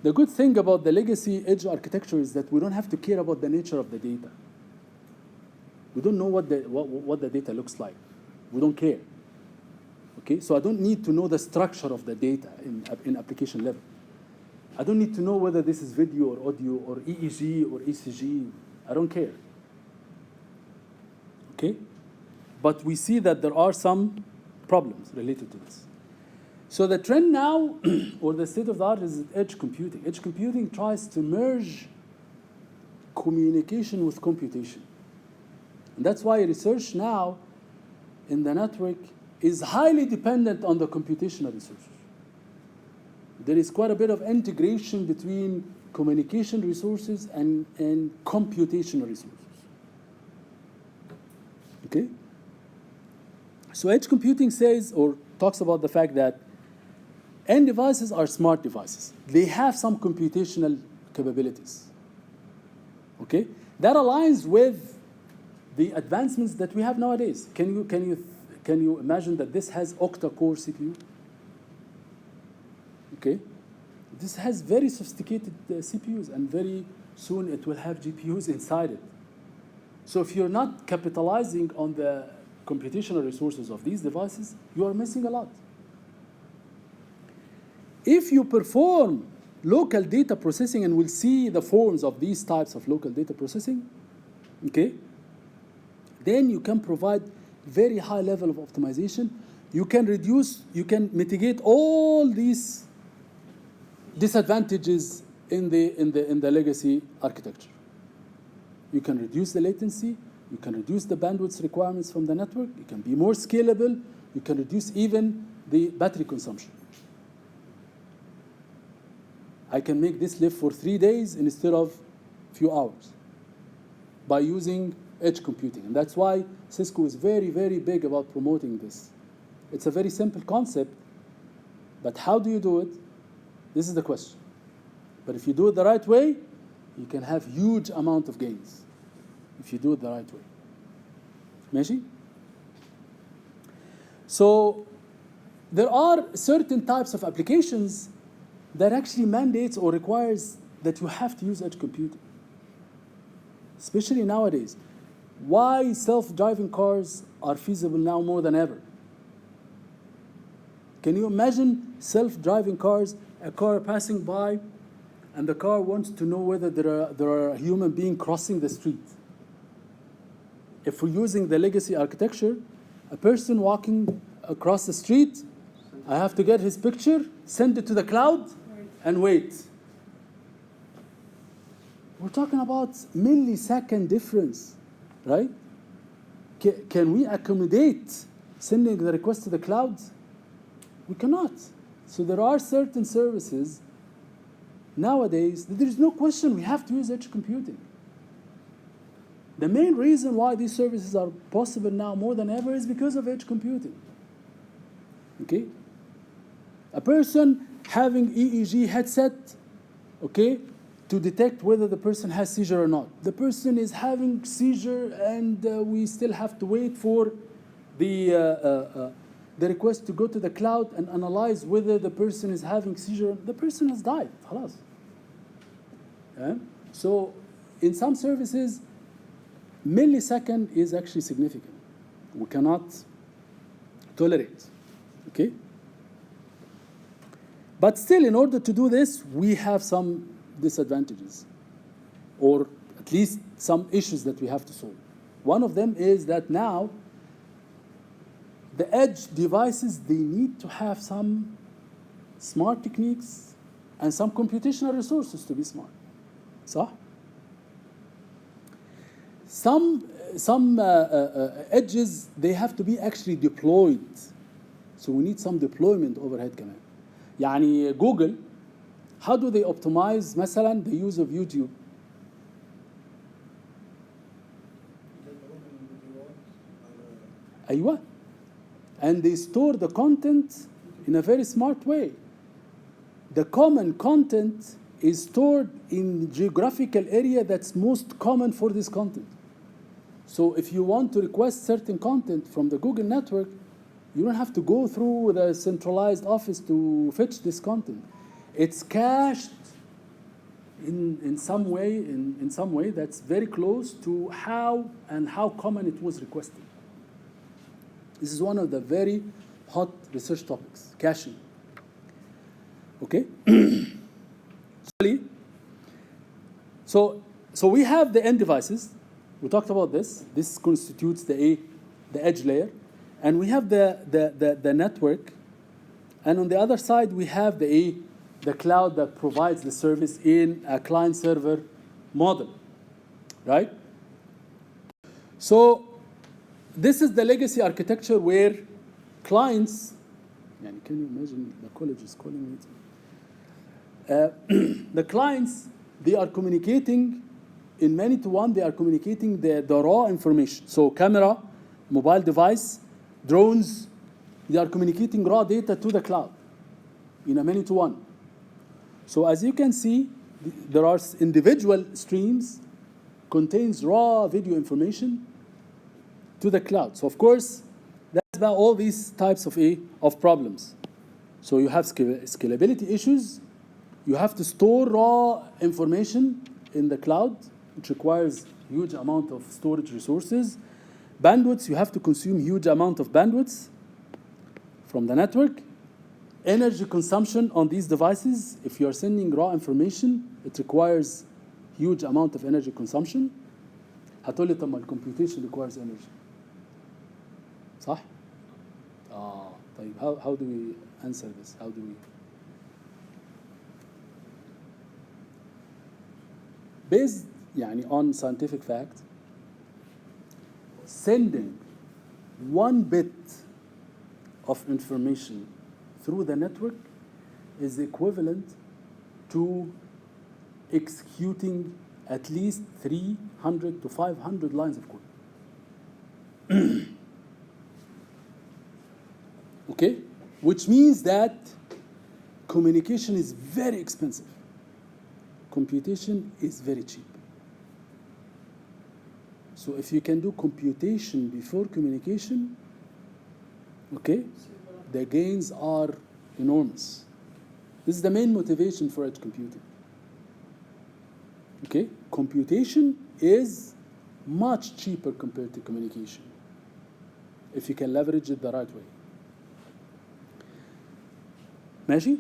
the good thing about the legacy edge architecture is that we don't have to care about the nature of the data. We don't know what the data looks like. We don't care. Okay, so I don't need to know the structure of the data in application level. I don't need to know whether this is video or audio or EEG or ECG. I don't care. Okay? But we see that there are some problems related to this. So the trend now, or the state of the art, is edge computing. Edge computing tries to merge communication with computation. And that's why research now in the network is highly dependent on the computational resources. There is quite a bit of integration between communication resources and computational resources. Okay? So edge computing says or talks about the fact that End devices are smart devices. They have some computational capabilities. Okay? That aligns with the advancements that we have nowadays. Can you imagine that this has octa-core CPU? Okay? This has very sophisticated CPUs, and very soon it will have GPUs inside it. So if you're not capitalizing on the computational resources of these devices, you are missing a lot. If you perform local data processing, and we'll see the forms of these types of local data processing, okay, then you can provide very high level of optimization. You can mitigate all these disadvantages in the legacy architecture. You can reduce the latency, you can reduce the bandwidth requirements from the network, you can be more scalable, you can reduce even the battery consumption. I can make this live for 3 days instead of a few hours by using edge computing. And that's why Cisco is very, very big about promoting this. It's a very simple concept, but how do you do it? This is the question. But if you do it the right way, you can have huge amount of gains if you do it the right way. Meshi? So there are certain types of applications that actually mandates or requires that you have to use edge computing, especially nowadays. Why self-driving cars are feasible now more than ever? Can you imagine self-driving cars, a car passing by, and the car wants to know whether there are a human being crossing the street? If we're using the legacy architecture, a person walking across the street, I have to get his picture, send it to the cloud, and wait. We're talking about millisecond difference, right? Can we accommodate sending the request to the cloud? We cannot. So there are certain services nowadays that there's no question we have to use edge computing. The main reason why these services are possible now more than ever is because of edge computing. Okay? A person having EEG headset, okay, to detect whether the person has seizure or not. The person is having seizure, and we still have to wait for the request to go to the cloud and analyze whether the person is having seizure. The person has died. Khalas. Yeah? So in some services, millisecond is actually significant. We cannot tolerate. Okay? But still, in order to do this, we have some disadvantages, or at least some issues that we have to solve. One of them is that now the edge devices, they need to have some smart techniques and some computational resources to be smart. So some edges, they have to be actually deployed. So we need some deployment overhead كمان. يعني Google, how do they optimize مثلا the use of YouTube? أيوة. And they store the content in a very smart way. The common content is stored in geographical area that's most common for this content. So if you want to request certain content from the Google network, you don't have to go through the centralized office to fetch this content. It's cached in some way that's very close to how common it was requested. This is one of the very hot research topics, caching. Okay? So we have the end devices. We talked about this. This constitutes the edge layer. And we have the network. And on the other side, we have the cloud that provides the service in a client-server model, right? So this is the legacy architecture where clients, can you imagine the college is calling me? The clients, they are communicating in many-to-one, they are communicating the raw information. So camera, mobile device, drones, they are communicating raw data to the cloud. in a many-to-one. So as you can see, there are individual streams contains raw video information to the cloud. So of course, that's about all these types of problems. So you have scalability issues. You have to store raw information in the cloud, which requires huge amount of storage resources. Bandwidths, you have to consume huge amount of bandwidths from the network. Energy consumption on these devices, if you are sending raw information, it requires huge amount of energy consumption. هتقولي طب ما الكمبيوتيشن requires energy. صح؟ طيب how do we answer this? How do we? Based يعني on scientific fact, sending 1 bit of information through the network is equivalent to executing at least 300 to 500 lines of code. Okay? Which means that communication is very expensive. Computation is very cheap. So if you can do computation before communication, okay, the gains are enormous. This is the main motivation for edge computing. Okay, computation is much cheaper compared to communication if you can leverage it the right way. ماشي؟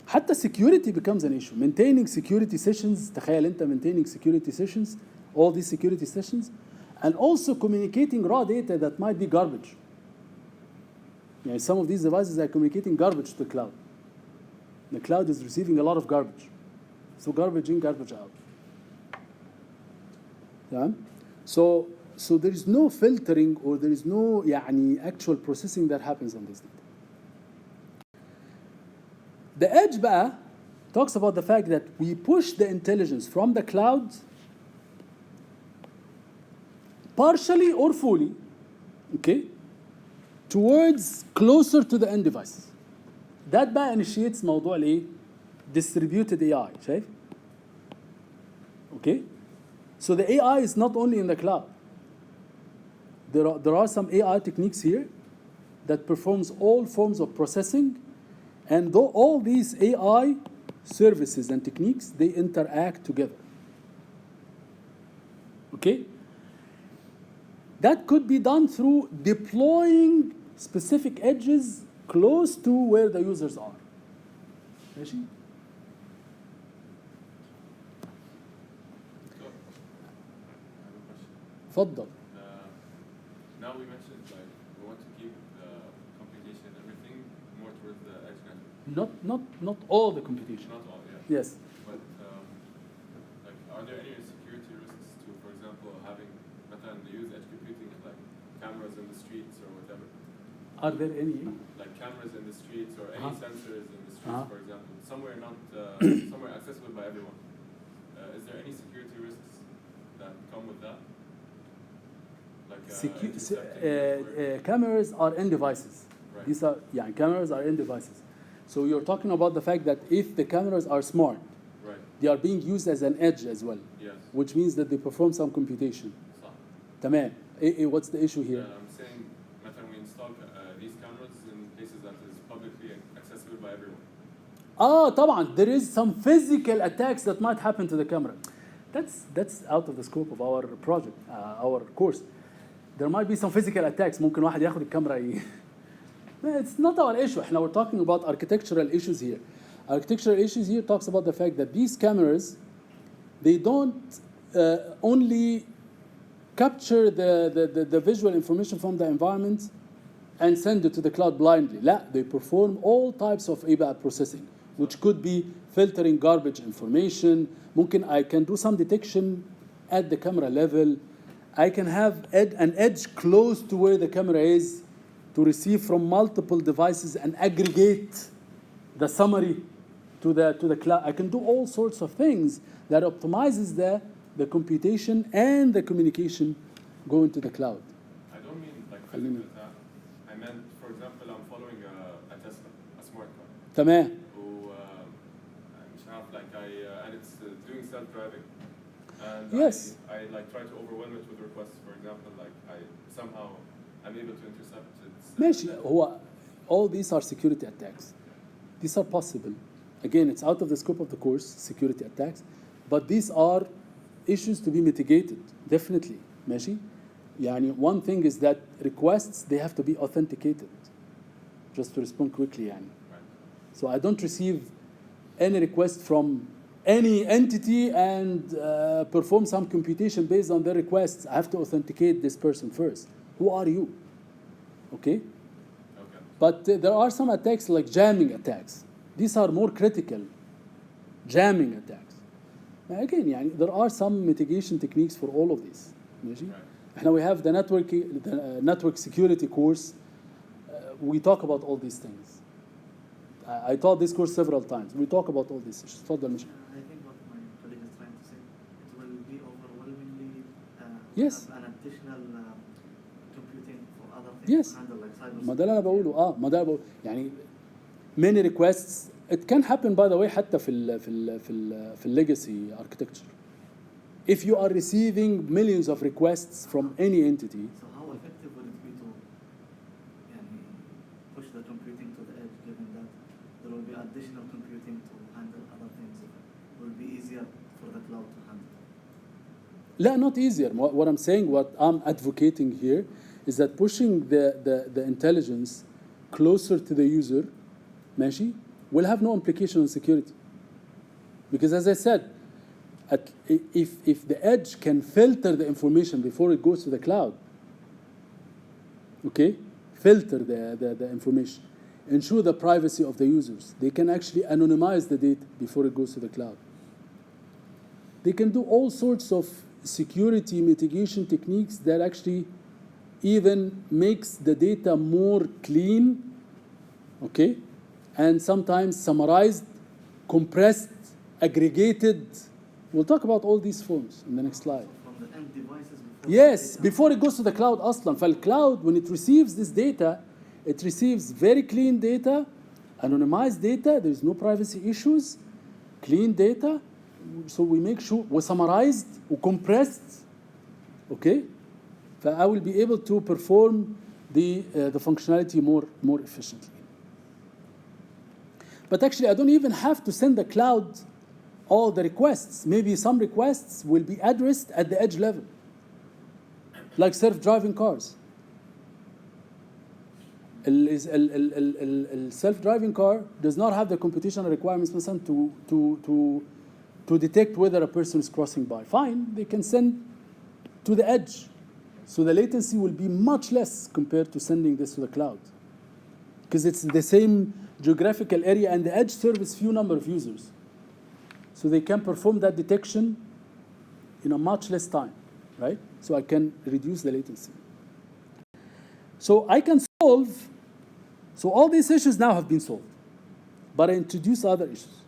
حتى security becomes an issue. Maintaining security sessions, تخيل انت maintaining security sessions, all these security sessions, and also communicating raw data that might be garbage. Yeah, some of these devices are communicating garbage to the cloud. The cloud is receiving a lot of garbage. So garbage in, garbage out. Yeah? So there is no filtering or there is no actual processing that happens on this data. The edge بقى talks about the fact that we push the intelligence from the cloud partially or fully, okay, towards closer to the end device. That بقى initiates موضوع الايه؟ Distributed AI, شايف؟ Okay? So the AI is not only in the cloud. There are some AI techniques here that performs all forms of processing, and though all these AI services and techniques, they interact together. Okay? That could be done through deploying specific edges close to where the users are. ماشي؟ اتفضل. Now we mentioned like we want to keep the computation and everything more towards the edge network. Not all the computation. Not all, yeah. Yes. But like, are there any security risks to, for example, having they use edge computing and like cameras in the streets or whatever? Are there any? Like cameras in the streets or any sensors in the streets, for example, somewhere not somewhere accessible by everyone. Is there any security risks that come with that? Like cameras are end devices. Right. These are cameras are end devices. So you're talking about the fact that if the cameras are smart, right, they are being used as an edge as well. Yes. Which means that they perform some computation. تمام. What's the issue here? I'm saying when we install these cameras in places that is publicly accessible by everyone. طبعا there is some physical attacks that might happen to the camera. That's out of the scope of our project, our course. There might be some physical attacks. ممكن واحد ياخد الكاميرا It's not our issue. We're talking about architectural issues here. Architectural issues here talks about the fact that these cameras, they don't only capture the visual information from the environment and send it to the cloud blindly. لا, they perform all types of processing, which could be filtering garbage information. ممكن I can do some detection at the camera level. I can have an edge close to where the camera is to receive from multiple devices and aggregate the summary to the cloud. I can do all sorts of things that optimizes the computation and the communication going to the cloud. I don't mean like physical attack. I meant, for example, I'm following a Tesla, a smart car. تمام. مش عارف like and it's doing self-driving. And Yes. I like try to overwhelm it with requests. For example, like somehow I'm able to intercept it. ماشي. هو all these are security attacks. These are possible. Again, it's out of the scope of the course, security attacks, but these are issues to be mitigated, definitely. ماشي. يعني one thing is that requests, they have to be authenticated. Just to respond quickly يعني. Right. So I don't receive any request from any entity and perform some computation based on their requests. I have to authenticate this person first. Who are you? Okay? Okay. But there are some attacks like jamming attacks. These are more critical. Jamming attacks. Now again, يعني, there are some mitigation techniques for all of these. ماشي؟ Right. Now we have the network security course. We talk about all these things. I taught this course several times. We talk about all these issues. تفضل مش. I think what my colleague is trying to say, it will be overwhelmingly Yes. have an additional computing for other things Yes. to handle, like cyber. ما ده اللي انا بقوله ما ده بقول يعني many requests. It can happen by the way حتى في legacy architecture. If you are receiving millions of requests from any entity. So how effective would it be to push the computing to the edge, given that there will be additional computing to handle other things? It will be easier for the cloud to handle. لا, not easier. What I'm saying, what I'm advocating here, is that pushing the intelligence closer to the user, ماشي, will have no implication on security. Because as I said, if the edge can filter the information before it goes to the cloud, okay, filter the information, ensure the privacy of the users, they can actually anonymize the data before it goes to the cloud. They can do all sorts of security mitigation techniques that actually even makes the data more clean, okay, and sometimes summarized, compressed, aggregated. We'll talk about all these forms in the next slide. From the end devices before. Yes, before it goes to the cloud أصلا. فالcloud, when it receives this data, it receives very clean data, anonymized data, there's no privacy issues, clean data. So we make sure we're summarized, we're compressed, okay? I will be able to perform the functionality more efficiently. But actually, I don't even have to send the cloud all the requests. Maybe some requests will be addressed at the edge level, like self-driving cars. A self-driving car does not have the computational requirements مثلا to detect whether a person is crossing by. Fine, they can send to the edge. So the latency will be much less compared to sending this to the cloud. Because it's the same geographical area and the edge serves few number of users. So they can perform that detection in a much less time, right? So I can reduce the latency. So I can solve, so all these issues now have been solved. But I introduce other issues.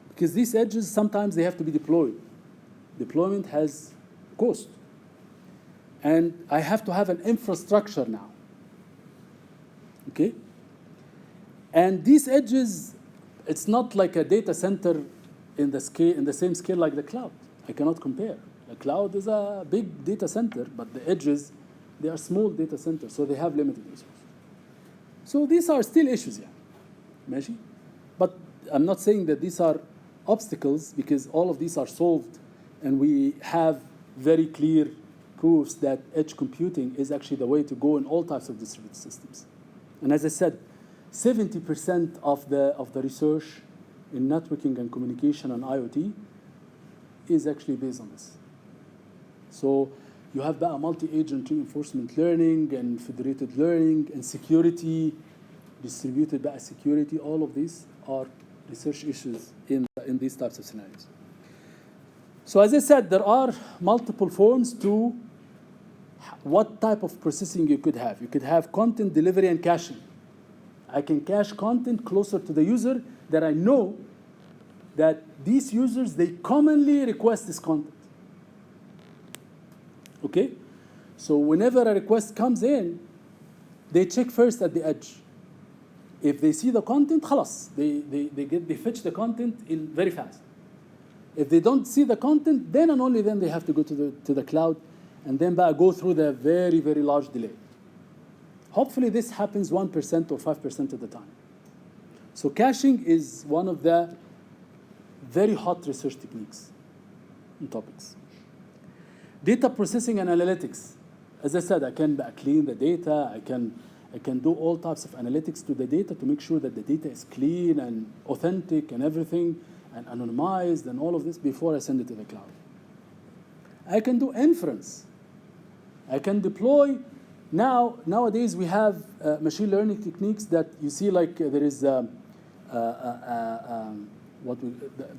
Because these edges, sometimes they have to be deployed. Deployment has cost. And I have to have an infrastructure now. Okay? And these edges, it's not like a data center in the same scale like the cloud. I cannot compare. The cloud is a big data center, but the edges, they are small data centers, so they have limited resources. So these are still issues, yeah. ماشي? But I'm not saying that these are obstacles, because all of these are solved, and we have very clear proofs that edge computing is actually the way to go in all types of distributed systems. And as I said, 70% of the research in networking and communication and IoT is actually based on this. So you have the multi-agent reinforcement learning and federated learning and security, distributed security. All of these are research issues in these types of scenarios. So as I said, there are multiple forms to what type of processing you could have. You could have content delivery and caching. I can cache content closer to the user that I know that these users, they commonly request this content. Okay? So whenever a request comes in, they check first at the edge. If they see the content, خلاص, they fetch the content in very fast. If they don't see the content, then and only then they have to go to the cloud and then go through the very, very large delay. Hopefully this happens 1% or 5% of the time. So caching is one of the very hot research techniques and topics. Data processing and analytics. As I said, I can clean the data. I can do all types of analytics to the data to make sure that the data is clean and authentic and everything, and anonymized and all of this before I send it to the cloud. I can do inference. I can deploy. Nowadays we have machine learning techniques that you see, like there is the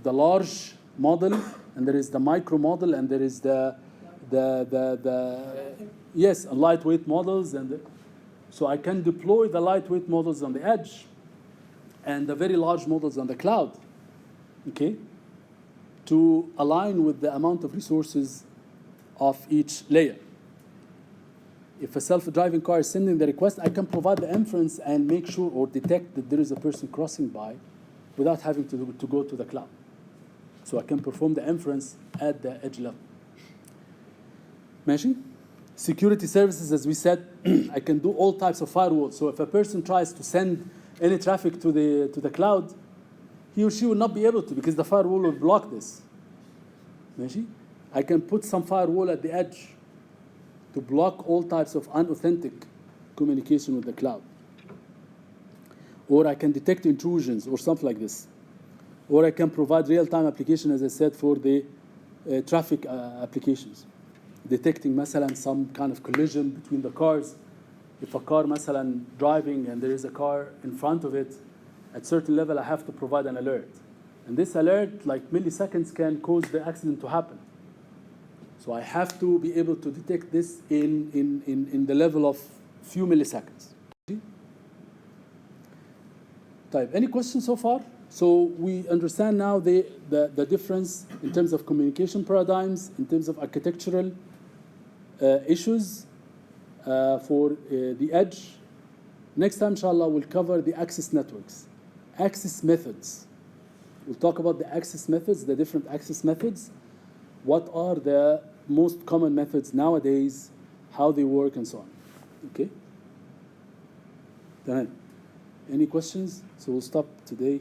large model, and there is the micro model, and there is the yes, lightweight models, so I can deploy the lightweight models on the edge and the very large models on the cloud, okay, to align with the amount of resources of each layer. If a self-driving car is sending the request, I can provide the inference and make sure or detect that there is a person crossing by without having to go to the cloud. So I can perform the inference at the edge level. ماشي? Security services, as we said, I can do all types of firewalls. So if a person tries to send any traffic to the cloud, he or she will not be able to, because the firewall will block this. ماشي? I can put some firewall at the edge to block all types of unauthentic communication with the cloud. Or I can detect intrusions or something like this. Or I can provide real-time application, as I said, for the traffic applications. Detecting مثلا some kind of collision between the cars. If a car مثلا driving and there is a car in front of it, at certain level I have to provide an alert. And this alert, like milliseconds, can cause the accident to happen. So I have to be able to detect this in the level of few milliseconds. Type. Any questions so far? So we understand now the difference in terms of communication paradigms, in terms of architectural issues for the edge. Next time, inshallah, we'll cover the access networks, access methods. We'll talk about the access methods, the different access methods. What are the most common methods nowadays, how they work, and so on. Okay? Done. Any questions? So we'll stop today.